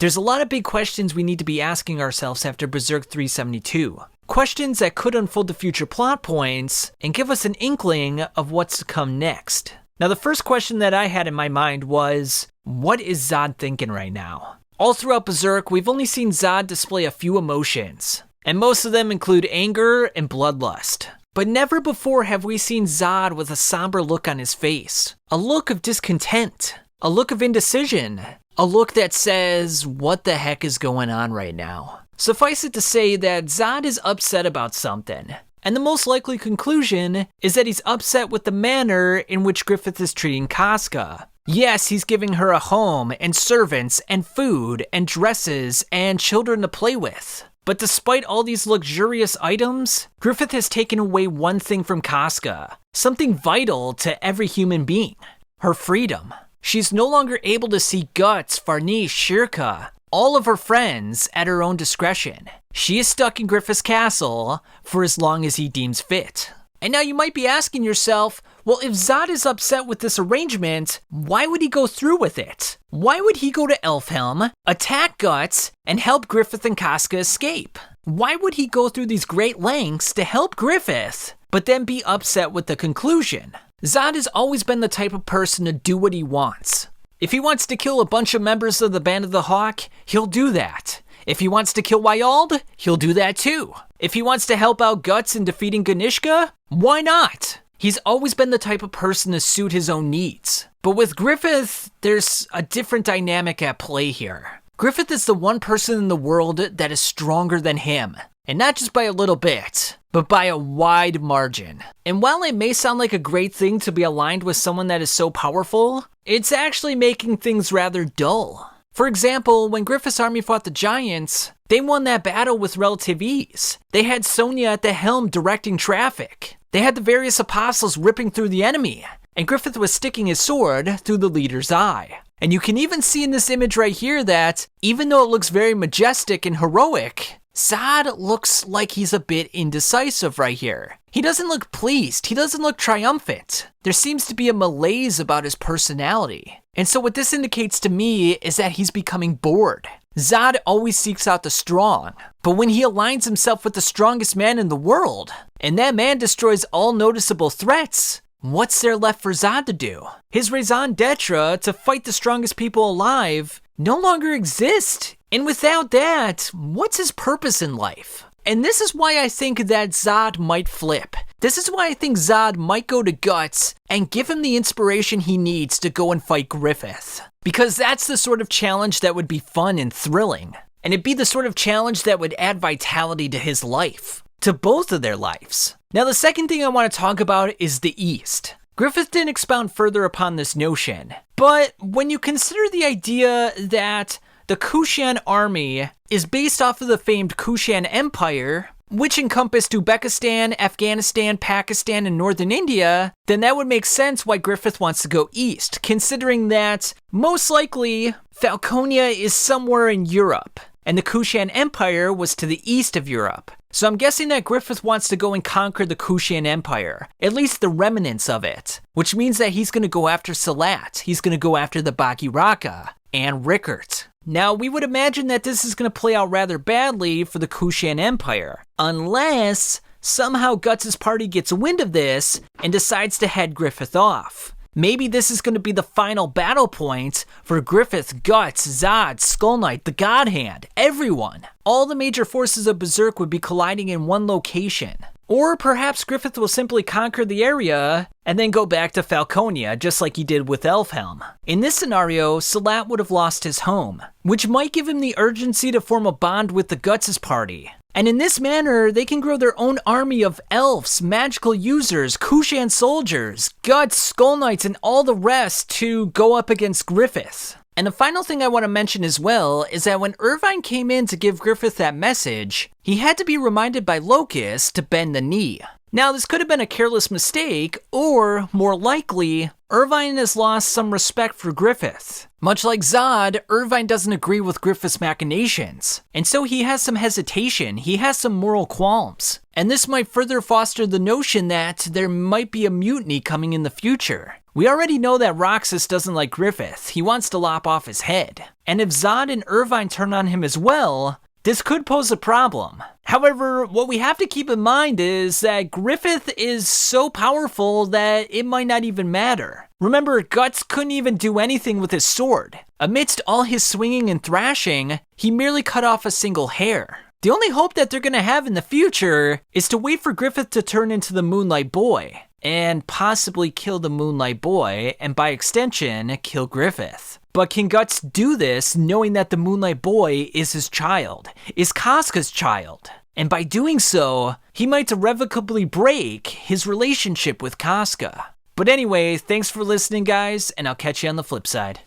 There's a lot of big questions we need to be asking ourselves after Berserk 372. Questions that could unfold the future plot points and give us an inkling of what's to come next. Now, the first question that I had in my mind was, what is Zod thinking right now? All throughout Berserk, we've only seen Zod display a few emotions, and most of them include anger and bloodlust. But never before have we seen Zod with a somber look on his face, a look of discontent, a look of indecision, a look that says, what the heck is going on right now? Suffice it to say that Zod is upset about something, and the most likely conclusion is that he's upset with the manner in which Griffith is treating Casca. Yes, he's giving her a home, and servants, and food, and dresses, and children to play with. But despite all these luxurious items, Griffith has taken away one thing from Casca, something vital to every human being, her freedom. She's no longer able to see Guts, Varnish, Shirka, all of her friends at her own discretion. She is stuck in Griffith's castle for as long as he deems fit. And now you might be asking yourself, well, if Zod is upset with this arrangement, why would he go through with it? Why would he go to Elfhelm, attack Guts, and help Griffith and Casca escape? Why would he go through these great lengths to help Griffith, but then be upset with the conclusion? Zod has always been the type of person to do what he wants. If he wants to kill a bunch of members of the Band of the Hawk, he'll do that. If he wants to kill Wyald, he'll do that too. If he wants to help out Guts in defeating Ganishka, why not? He's always been the type of person to suit his own needs. But with Griffith, there's a different dynamic at play here. Griffith is the one person in the world that is stronger than him. And not just by a little bit, but by a wide margin. And while it may sound like a great thing to be aligned with someone that is so powerful, it's actually making things rather dull. For example, when Griffith's army fought the Giants, they won that battle with relative ease. They had Sonya at the helm directing traffic. They had the various apostles ripping through the enemy, and Griffith was sticking his sword through the leader's eye. And you can even see in this image right here that, even though it looks very majestic and heroic, Zod looks like he's a bit indecisive right here. He doesn't look pleased. He doesn't look triumphant. There seems to be a malaise about his personality. And so what this indicates to me is that he's becoming bored. Zod always seeks out the strong, but when he aligns himself with the strongest man in the world, and that man destroys all noticeable threats, what's there left for Zod to do? His raison d'etre to fight the strongest people alive no longer exists. And without that, what's his purpose in life? And this is why I think that Zod might flip. This is why I think Zod might go to Guts and give him the inspiration he needs to go and fight Griffith. Because that's the sort of challenge that would be fun and thrilling. And it'd be the sort of challenge that would add vitality to his life. To both of their lives. Now the second thing I want to talk about is the East. Griffith didn't expound further upon this notion. But when you consider the idea that the Kushan army is based off of the famed Kushan Empire, which encompassed Uzbekistan, Afghanistan, Pakistan, and northern India, then that would make sense why Griffith wants to go east, considering that most likely Falconia is somewhere in Europe, and the Kushan Empire was to the east of Europe. So I'm guessing that Griffith wants to go and conquer the Kushan Empire, at least the remnants of it, which means that he's going to go after Salat, he's going to go after the Bagiraka, and Rickert. Now, we would imagine that this is going to play out rather badly for the Kushan Empire, unless somehow Guts' party gets wind of this and decides to head Griffith off. Maybe this is going to be the final battle point for Griffith, Guts, Zod, Skull Knight, the God Hand, everyone. All the major forces of Berserk would be colliding in one location. Or perhaps Griffith will simply conquer the area and then go back to Falconia, just like he did with Elfhelm. In this scenario, Salat would have lost his home, which might give him the urgency to form a bond with the Guts' party. And in this manner, they can grow their own army of elves, magical users, Kushan soldiers, Guts, Skull Knights, and all the rest to go up against Griffith. And the final thing I want to mention as well is that when Irvine came in to give Griffith that message, he had to be reminded by Locust to bend the knee. Now, this could have been a careless mistake, or, more likely, Irvine has lost some respect for Griffith. Much like Zod, Irvine doesn't agree with Griffith's machinations, and so he has some hesitation, he has some moral qualms. And this might further foster the notion that there might be a mutiny coming in the future. We already know that Roxas doesn't like Griffith. He wants to lop off his head. And if Zod and Irvine turn on him as well, this could pose a problem. However, what we have to keep in mind is that Griffith is so powerful that it might not even matter. Remember, Guts couldn't even do anything with his sword. Amidst all his swinging and thrashing, he merely cut off a single hair. The only hope that they're gonna have in the future is to wait for Griffith to turn into the Moonlight Boy, and possibly kill the Moonlight Boy, and by extension, kill Griffith. But can Guts do this knowing that the Moonlight Boy is his child, is Casca's child? And by doing so, he might irrevocably break his relationship with Casca. But anyway, thanks for listening, guys, and I'll catch you on the flip side.